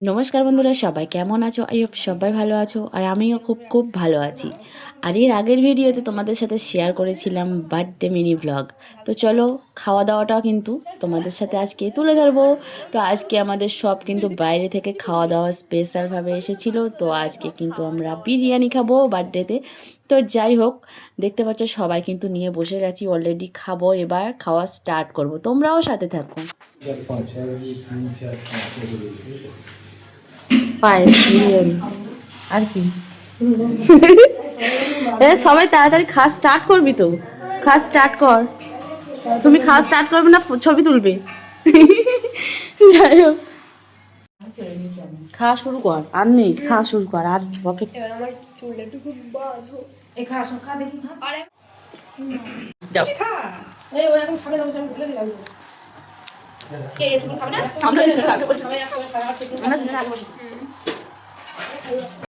নমস্কার বন্ধুরা, সবাই কেমন আছো? আই হোপ সবাই ভালো আছো, আর আমিও খুব খুব ভালো আছি। আর এর আগের ভিডিওতে তোমাদের সাথে শেয়ার করেছিলাম বার্থডে মিনি ব্লগ। তো চলো, খাওয়া দাওয়াটাও কিন্তু তোমাদের সাথে আজকে তুলে ধরবো। তো আজকে আমাদের সব কিন্তু বাইরে থেকে খাওয়া দাওয়া স্পেশালভাবে এসেছিলো। তো আজকে কিন্তু আমরা বিরিয়ানি খাবো বার্থডেতে। তো যাই হোক, দেখতে পাচ্ছ সবাই কিন্তু নিয়ে বসে গেছি অলরেডি, খাবো। এবার খাওয়া স্টার্ট করব, তোমরাও সাথে থাকো। পায়েস, বিরিয়ানি, আর কি? এ সবাই তাড়াতাড়ি খাওয়া স্টার্ট করবি তো? খাওয়া স্টার্ট কর। তুমি খাওয়া স্টার্ট করবে না ছবি তুলবে? যাই হোক, খাওয়া শুরু কর। আর নেই, খাওয়া শুরু কর। আর বকে যাও। আমরা